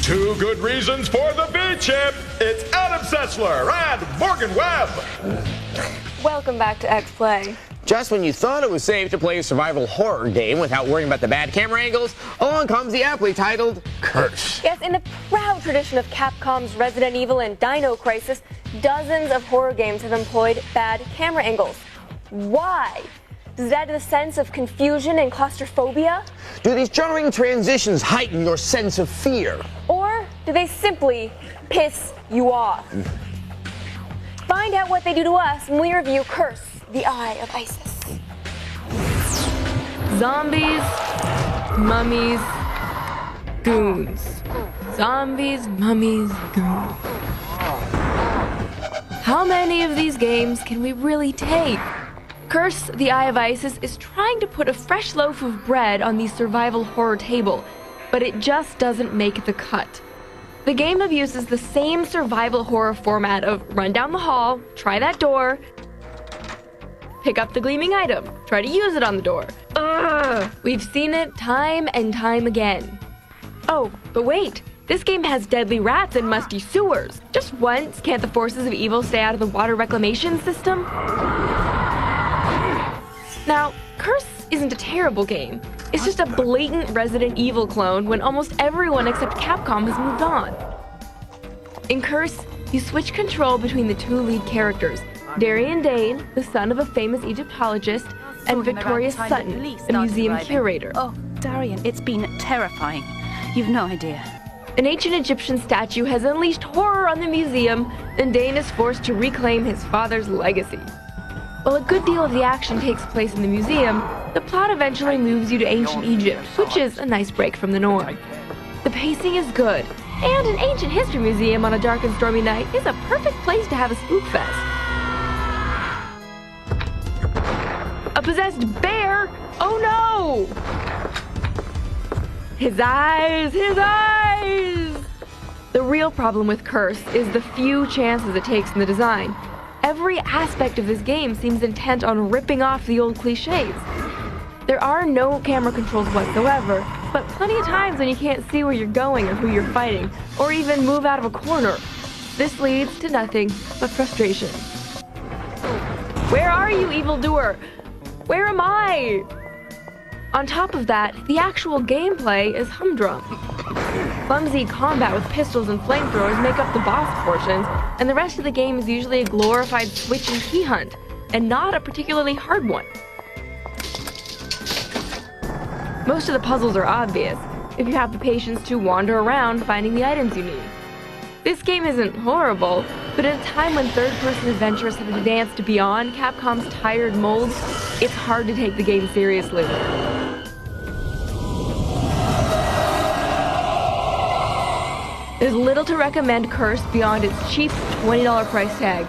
Two good reasons for the V-chip. It's Adam Sessler and Morgan Webb. Welcome back to X-Play. Just when you thought it was safe to play a survival horror game without worrying about the bad camera angles, along comes the aptly titled Curse. Yes, in the proud tradition of Capcom's Resident Evil and Dino Crisis, dozens of horror games have employed bad camera angles. Why? Does it add to the sense of confusion and claustrophobia? Do these jarring transitions heighten your sense of fear? Or do they simply piss you off? Find out what they do to us when we review Curse, the Eye of Isis. Zombies, mummies, goons. Zombies, mummies, goons. How many of these games can we really take? Curse, the Eye of Isis is trying to put a fresh loaf of bread on the survival horror table, but it just doesn't make the cut. The game abuses the same survival horror format of run down the hall, try that door, pick up the gleaming item, try to use it on the door. Ugh! We've seen it time and time again. Oh, but wait, this game has deadly rats and musty sewers. Just once, can't the forces of evil stay out of the water reclamation system? Now, Curse isn't a terrible game. It's just a blatant Resident Evil clone when almost everyone except Capcom has moved on. In Curse, you switch control between the two lead characters, Darian Dane, the son of a famous Egyptologist, and Victoria Sutton, a museum curator. Oh, Darian, it's been terrifying. You've no idea. An ancient Egyptian statue has unleashed horror on the museum, and Dane is forced to reclaim his father's legacy. While a good deal of the action takes place in the museum, the plot eventually moves you to ancient Egypt, which is a nice break from the norm. The pacing is good, and an ancient history museum on a dark and stormy night is a perfect place to have a spook fest. A possessed bear? Oh no! His eyes! His eyes! The real problem with Curse is the few chances it takes in the design. Every aspect of this game seems intent on ripping off the old cliches. There are no camera controls whatsoever, but plenty of times when you can't see where you're going or who you're fighting, or even move out of a corner. This leads to nothing but frustration. Where are you, evildoer? Where am I? On top of that, the actual gameplay is humdrum. Clumsy combat with pistols and flamethrowers make up the boss portions, and the rest of the game is usually a glorified switch and key hunt, and not a particularly hard one. Most of the puzzles are obvious, if you have the patience to wander around finding the items you need. This game isn't horrible, but at a time when third-person adventures have advanced beyond Capcom's tired molds, it's hard to take the game seriously. There's little to recommend Curse beyond its cheap $20 price tag.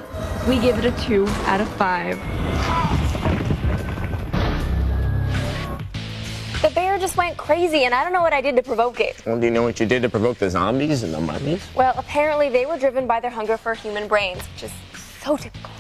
We give it a 2 out of 5. The bear just went crazy, and I don't know what I did to provoke it. Well, do you know what you did to provoke the zombies and the mummies? Well, apparently they were driven by their hunger for human brains, which is so typical.